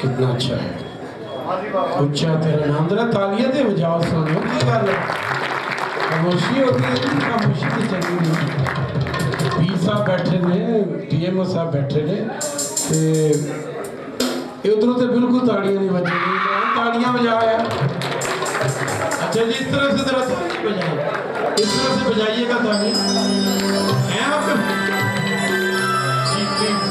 कितना अच्छा है। उच्चा तेरा नाम, जरा तालियां दे बजाओ सुनो की गल खामोशी होती है, खामोशी तो चंगी नहीं। पीर साहब बैठे ने, पीएमओ साहब बैठे ने, उधरों तो बिल्कुल ताड़ियां नहीं बजी, ताड़ियां बजाया। अच्छा जी, इस तरह से जरा ताली बजाइए, इस तरह से बजाइएगा ताली है आप जी प्लीज।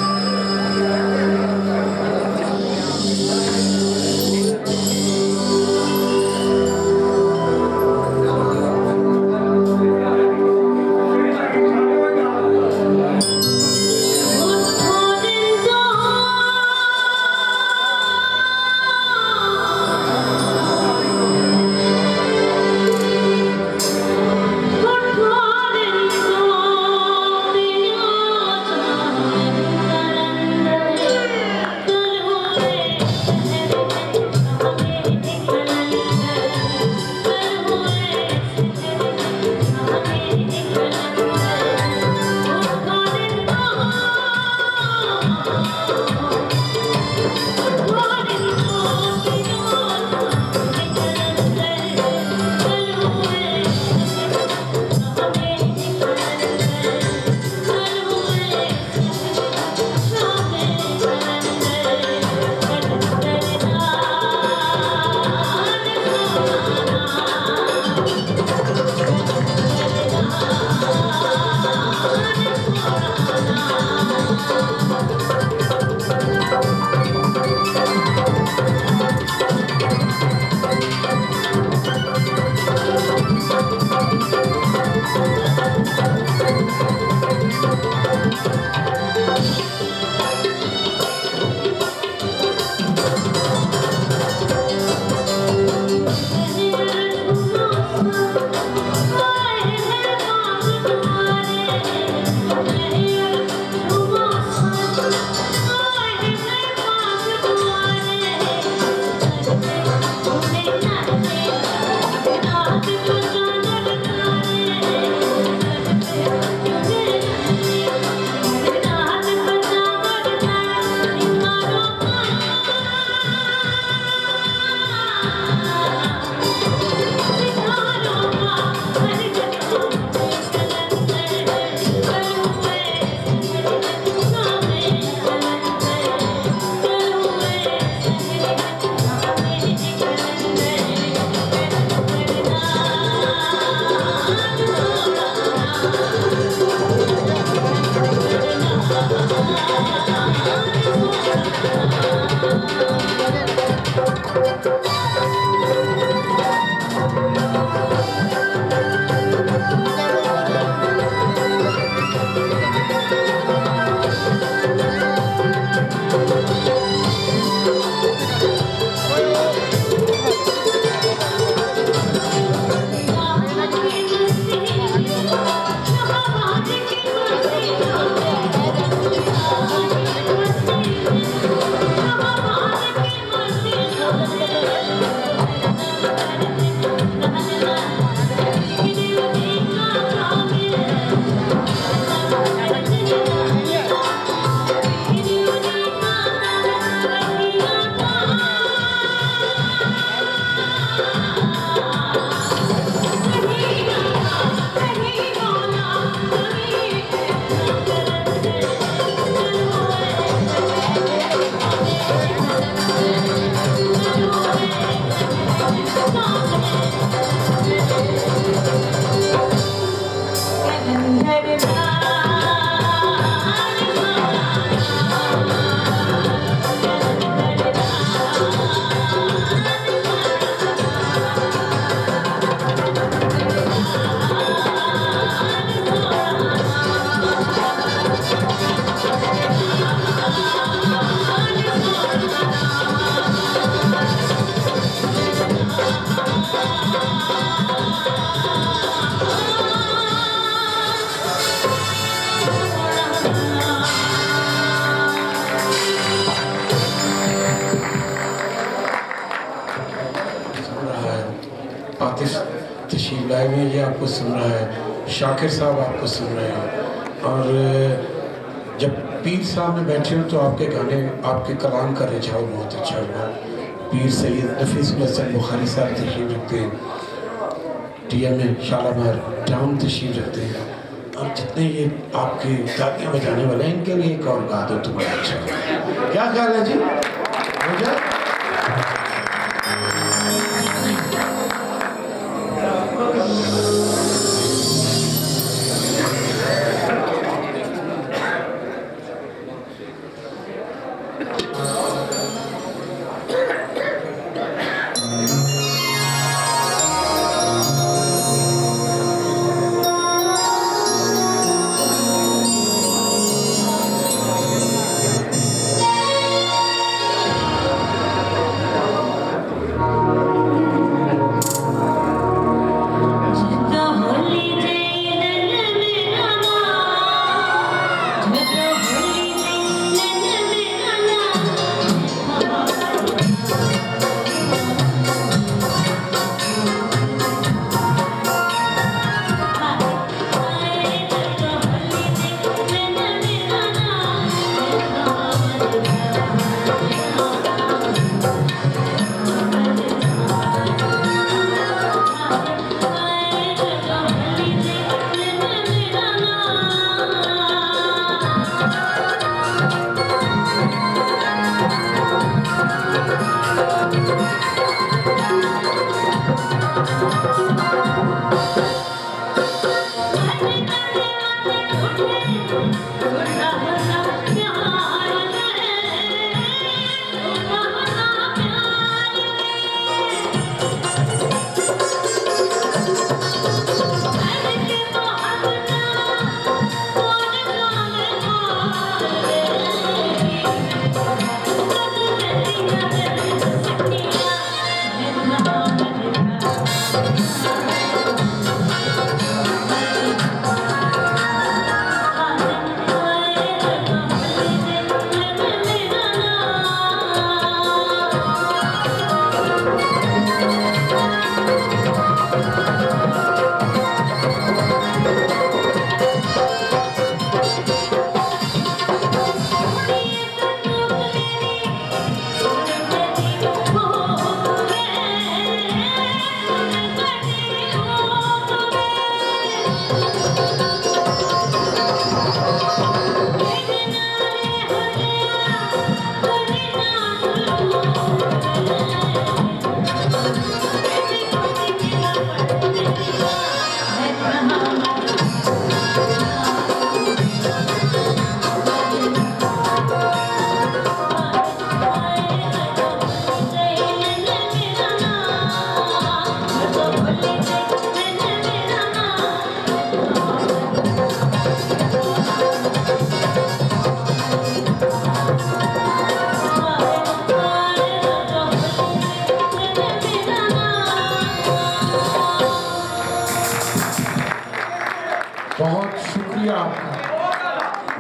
तशरीफ लाए हुए हैं, ये आपको सुन रहा है, शाकिर साहब आपको सुन रहे हैं। और जब पीर सामने बैठे हो तो आपके गाने, आपके कलाम का रिझाव बहुत अच्छा हुआ। पीर सैयद नफीसुल हसन बुखारी साहब तशरीफ रखते हैं, TMA शालामार टाउन तशरीफ रखते हैं, और जितने ये आपके तालियां बजाने वाले हैं इनके लिए एक और गा दो तो बड़ा अच्छा होगा। क्या ख्याल है जी? हो जाए?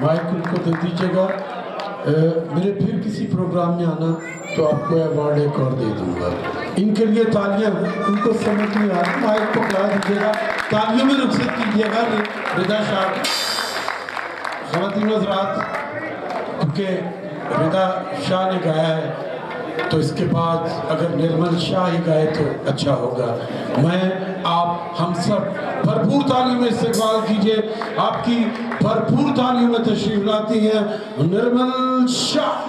माइक उनको दे दीजिएगा। मेरे फिर किसी प्रोग्राम में आना तो आपको अवार्ड एक और दे दूंगा। इनके लिए तालियां, उनको समझ नहीं आ रही, माइक को पकड़ा दीजिएगा, तालियों में रुखसत कीजिएगा। रिदा शाह, ख़वातीन हज़रात, क्योंकि रिदा शाह ने गाया है तो इसके बाद अगर निर्मल शाह ही गाए तो अच्छा होगा। मैं, आप, हम सब भरपूर तालियों में इस्तेमाल कीजिए। आपकी भरपूर तालियों में तशरीफ लाती हैं निर्मल शाह।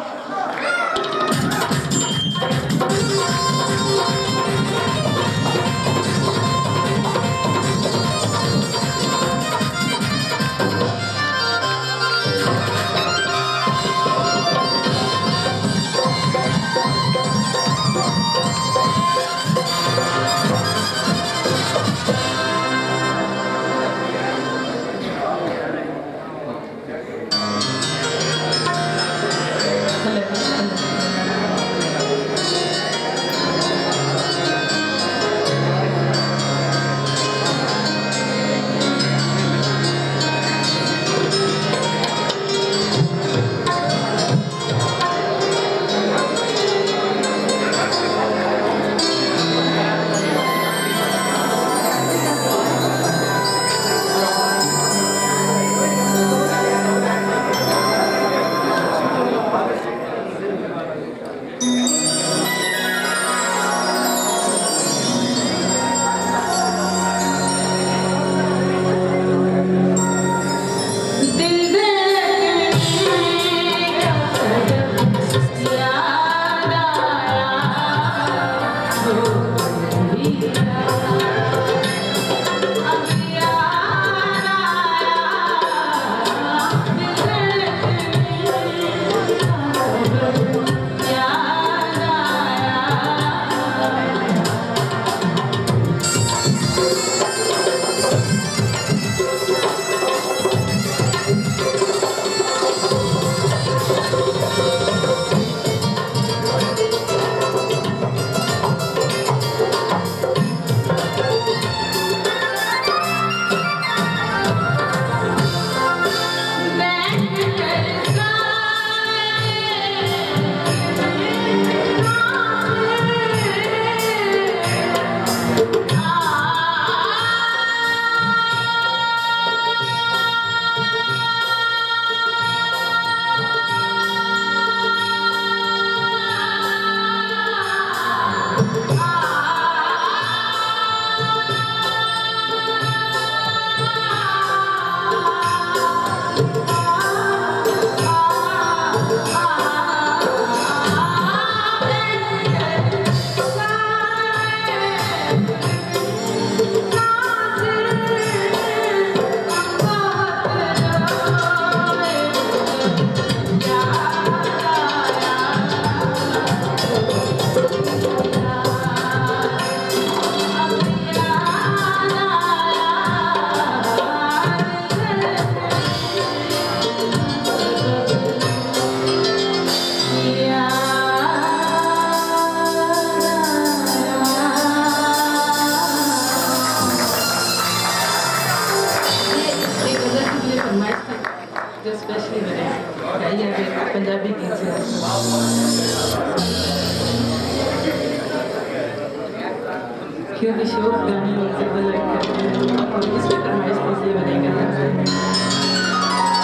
क्योंकि शौक गाने और ज़्यादा लगता है और इसकी फरमाइश इसलिए बनेगा।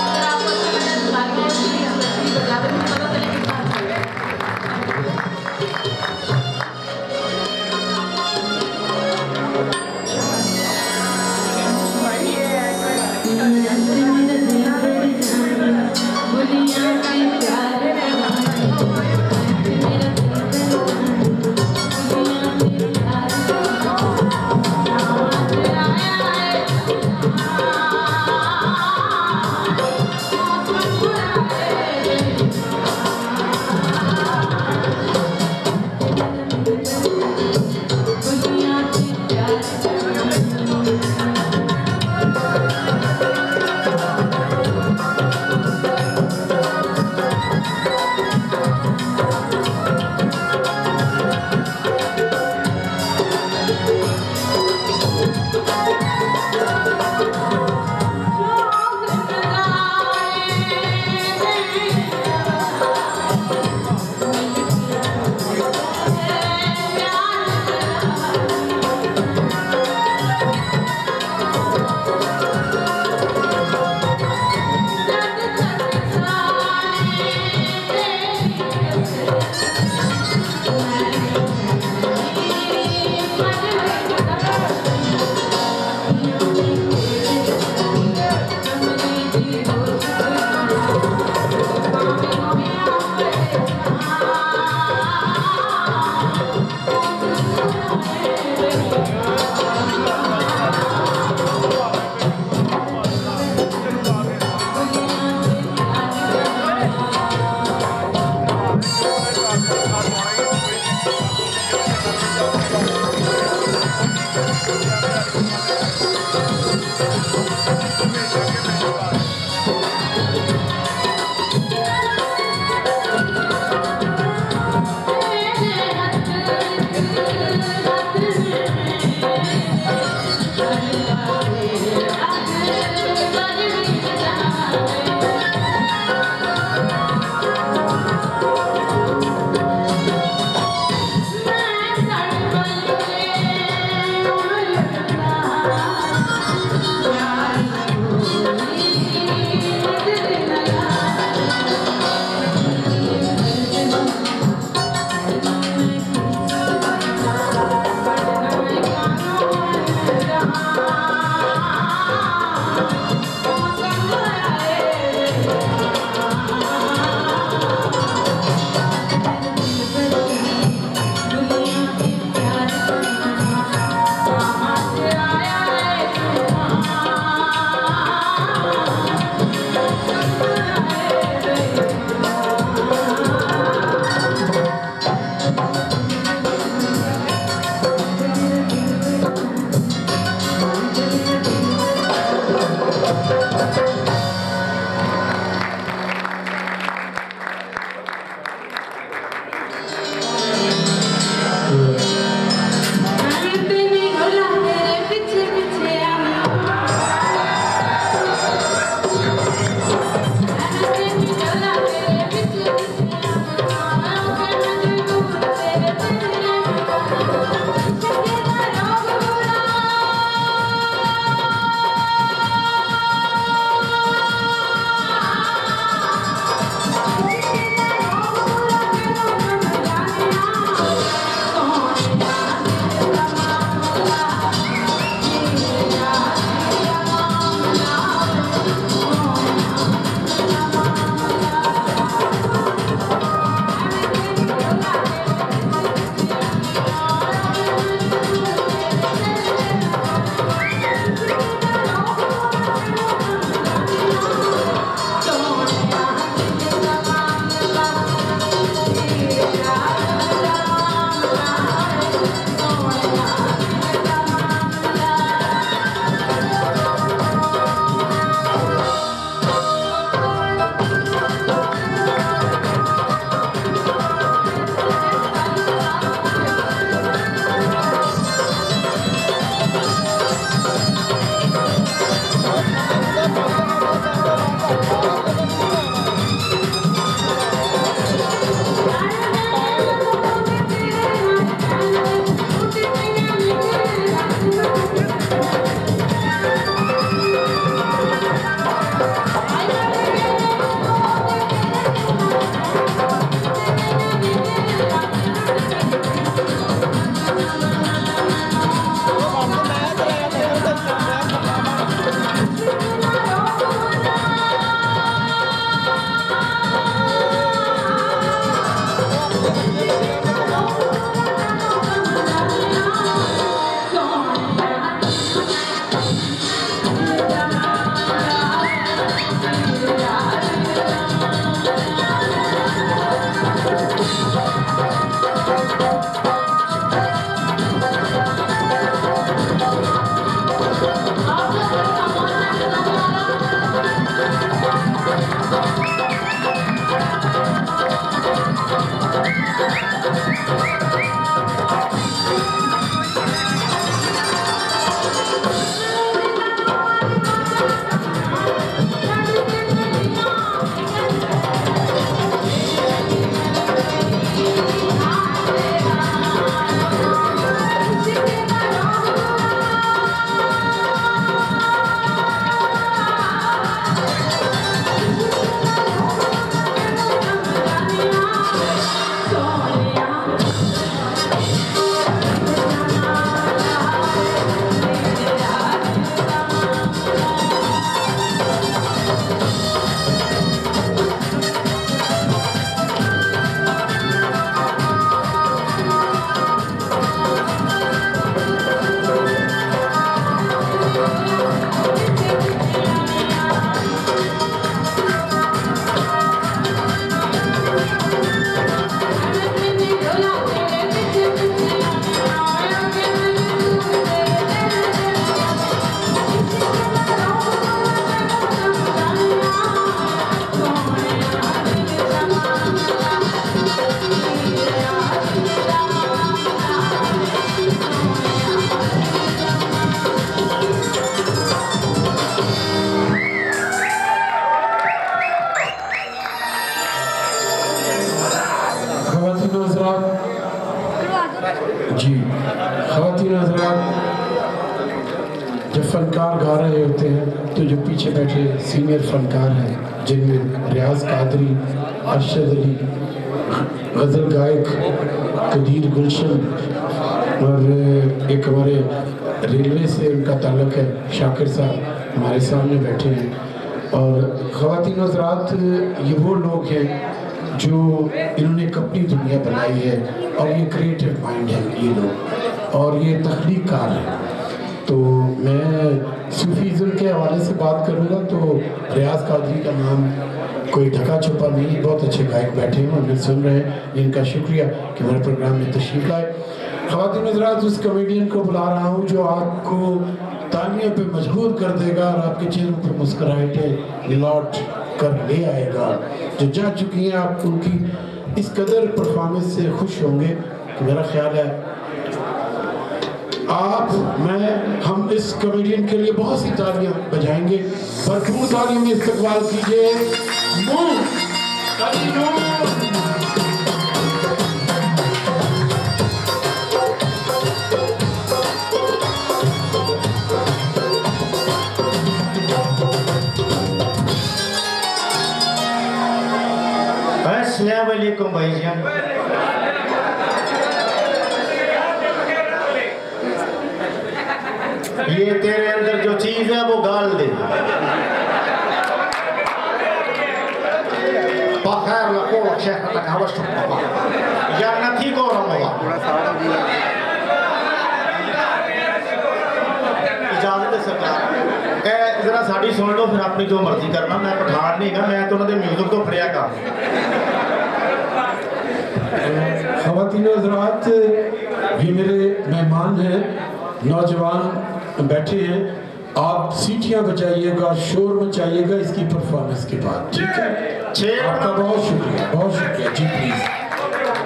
अगर आपको अच्छा लगे तो तालियां इसलिए बजा दें, मुझे पता चले कितना अच्छा लगा। जी ख़वातीन हज़रात, जब फनकार गा रहे होते हैं तो जो पीछे बैठे सीनियर फनकार हैं जिनमें रियाज कादरी, अरशद अली, गज़ल गायक कदीर गुलशन और एक हमारे रेलवे से उनका ताल्लुक़ है शाकिर साहब हमारे सामने बैठे हैं। और ख़वातीन हज़रात, ये वो लोग हैं जो इन्होंने एक अपनी दुनिया बनाई है और ये क्रिएटिव माइंड है ये लोग और ये तख्लीक़कार है। तो मैं सूफीज़्म के हवाले से बात करूँगा तो रियाज कादरी का नाम कोई ढका छुपा नहीं, बहुत अच्छे गायक बैठे हैं और सुन रहे हैं, इनका शुक्रिया कि हमारे प्रोग्राम में तशरीफ़ लाए। ख़वातीन हज़रात, उस कमेडियन को बुला रहा हूँ जो आपको तालियों पे मजबूर कर देगा और आपके चेहरों पे मुस्कुराहटें लौट कर ले आएगा। जो जा चुकी हैं आप उनकी इस कदर परफॉर्मेंस से खुश होंगे कि मेरा ख्याल है हम इस कमेडियन के लिए बहुत सी तालियां बजाएंगे। भरपूर तालियों में इस्तकबाल कीजिए अस्सलाम वालेकुम भाईजान। ये तेरे अंदर जो चीज है वो गाल दे। बखैर लको शेख तक हवस या नथी को रमवा इजाजत है सरकार। जरा साड़ी सुन लो फिर अपनी जो मर्जी करना। मैं पठान नहीं गा, मैं तो उन्होंने म्यूजिक तो फड़िया का। ख़वातीन हज़रात, ये मेरे मेहमान हैं, नौजवान बैठे हैं। आप सीटियां बजाइएगा, शोर मचाइएगा इसकी परफॉर्मेंस के बाद, ठीक है? आपका बहुत शुक्रिया जी प्लीज़,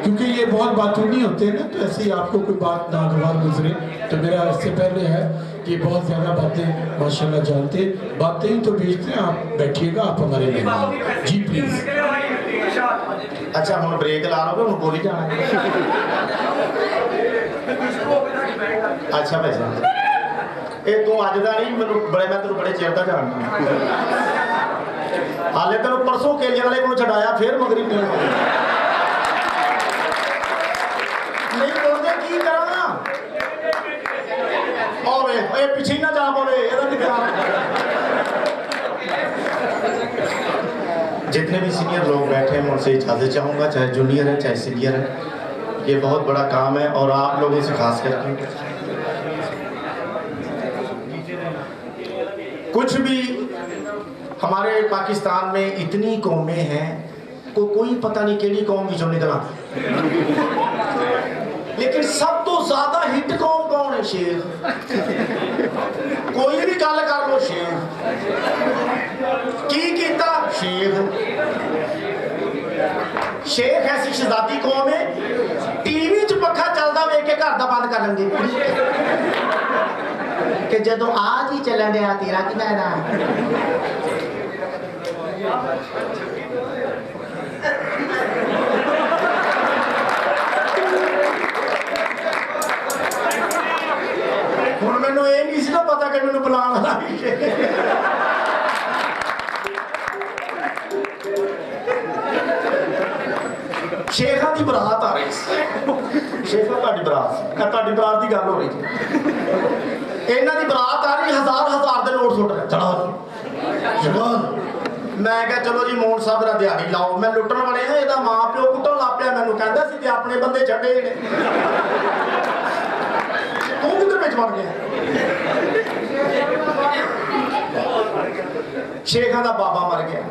क्योंकि ये बहुत बातूनी होते हैं ना, तो ऐसे ही आपको कोई बात नागवार गुजरे तो मेरा इससे पहले है कि बहुत ज़्यादा बातें माशाल्लाह जानते, बातें ही तो भेजते हैं। आप बैठिएगा, आप हमारे मेहमान जी प्लीज़। अच्छा हम ब्रेक ला लो, हम बोली जाना। अच्छा भाई ये तू अज का नहीं, मैं तेन बड़े चेर का जानना। हाले तेन परसों केले वाले को छड़ाया, फिर मगरी नहीं बोलते की करा और पिछे ना जा बोले। जितने भी सीनियर लोग बैठे हैं मैं उनसे इजाज़त चाहूँगा, चाहे जूनियर है चाहे सीनियर है। ये बहुत बड़ा काम है और आप लोगों से खास करके कुछ भी हमारे पाकिस्तान में इतनी कौमें हैं को कोई पता नहीं केड़ी कौम विचों निकला, लेकिन सब तो ज्यादा हिट कौम कौन है? शेख। कोई भी गल कर लो शेख की कीता शेख। शेख ऐसी शहजादी कौम है, टीवी च पखा चलता वेख के घर दा बंद कर लेंगे कि जदों आज ही चलन दिया तेरा कि मैदा। हुण मैनूं ये नहीं सी ना पता कि मैनूं बुलाण वाला शेखा की बरात आ रही। शेखा तुहाडी बरात की गल हो रही थी। इन्हां दी बरात आ रही, हजार दे नोट सुट रहे चढ़ा। मैं क्या चलो जी मोहन साहब दा दिहाड़ी लाओ, मैं लुटन वाले हैं। ਇਹਦਾ मां प्यो कुटन लग पिया, मैनूं कहंदा सी ते अपने बंदे छड्डे ने। तू किधर विच वड़ गया? शेखा दा बाबा मर गया।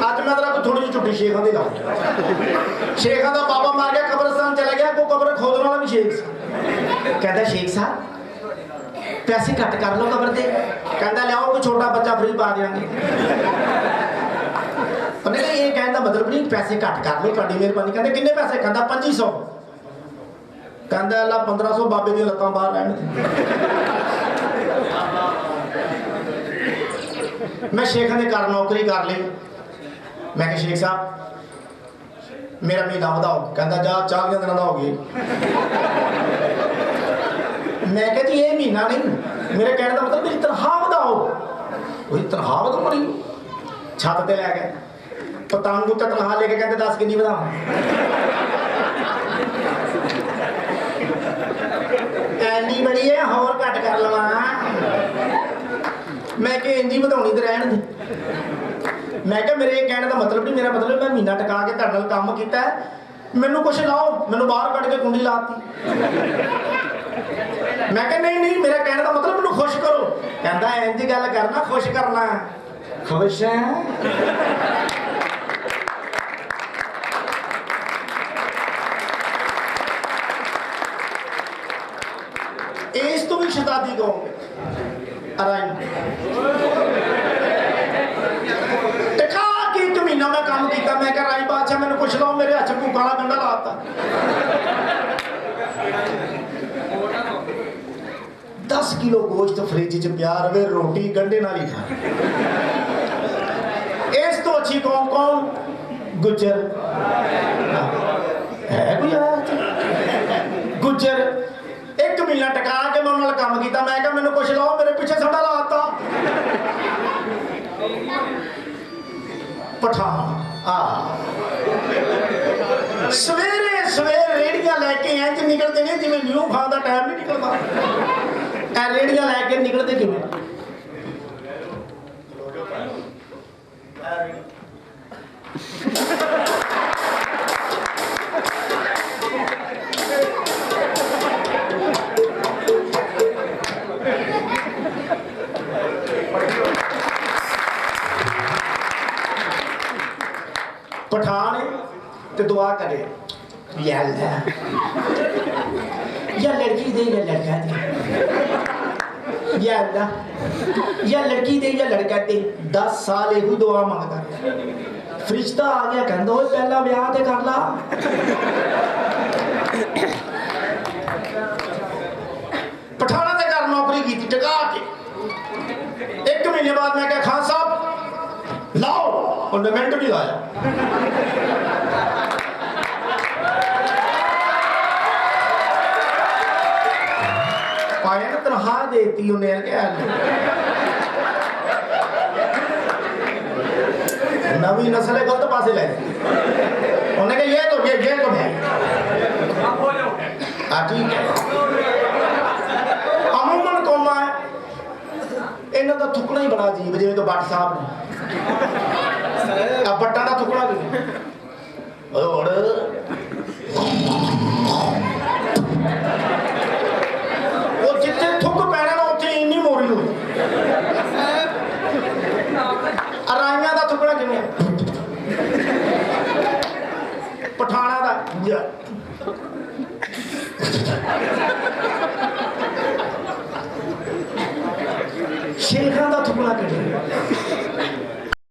अज मैं तेरा कोई थोड़ी जी छुट्टी शेखा दी ला। शेखा दा बाबा मर गया, कब्रिस्तान चला गया, कोई कब्र खोदने वाला भी शेख सी। कहता शेख साहब पैसे घट कर लो कब्र दे। कहता लियाओ कोई छोटा बच्चा फ्री पा देंगे। ये कहने का मतलब नहीं पैसे घट कर लो, थोड़ी मेहरबानी। कहते किन्ने पैसे? कहता 2500। कहता अल्लाह 1500 बाबे दी लत्तां बाहर रहन। मैं शेख ने घर नौकरी कर ली। मैं शेख साहब मेरा महीना वधाओ, कहता जा 40 दिन का हो गए। मैं कहा जी ये महीना नहीं, मेरे कहने का मतलब मेरी तनख्वाह वधाओ। वही तनख्वाह वधाओ बड़ी छत ते लै गए पतंग उत्ते तनख्वाह लेके कहते 10 कितनी वधावां। एनी बड़ी है होर घट कर लवां। मैं कि इंजी वधाउणी ते रहण दे। मैं क्या मेरे कहने का मतलब नहीं, मेरा मतलब मैं महीना टका के तुहाडे नाल काम कीता है, मैनू कुछ लाओ। मैनू बाहर कढ़ के कुंडी लाती। मैं क्या नहीं नहीं, मेरा कहने का मतलब मैनू खुश करो। कहता इंज गल करना, खुश करना। खुश है इस तो भी शताब्दी कहोगे टका के 1 महीना मैं काम किया। मैं कह राई बादशाह मैंने कुछ लाओ, मेरे हथ भूखा वाला गंढा लाता। 10 किलो गोश्त फ्रिज च पिया रहे, रोटी गंढे नाल ही खा। इस तो अच्छी कौन कौन गुज्जर है कोई आया गुज्जर 1 महीना टका के मैं उन्होंने काम किया। मैं क्या मैंने कुछ लाओ, मेरे पीछे साडा लाता। पठान सवेरे सवेरे रेड़ियां लैके इंज निकलते हैं जिवें न्यू खान का टाइम नहीं निकलता। रेड़ियां लैके निकलते किवें? पठान ते दुआ करे या अल्लाह या लड़की दे या लड़का दे, या अल्लाह या लड़की दे या लड़का दे। 10 साल यही दुआ मंगदा। फरिश्ता आ गया कहंदा ओए पहला ब्याह ते कर ला। पठाना दे घर नौकरी की टका के 1 महीने बाद मैं क्या खान साहब लाओ, उन्हें मिनट भी लाया। पाया ना तनख्वाह देती उन्हें क्या नवी नस्ल है, गलत पासे ले उन्हें कहा ये तो है ठीक है। अमूमन कौमा है इन्हों का थुकना ही बड़ा अजीब, जिवें तो भट्ट साहब ने बट्टा का थुकना भी जिथे थुक पैना ना उत्थे इन्नी मोरी हो। राइयां का थुकना किवें? पठाना का शेखां का थुकना किवें?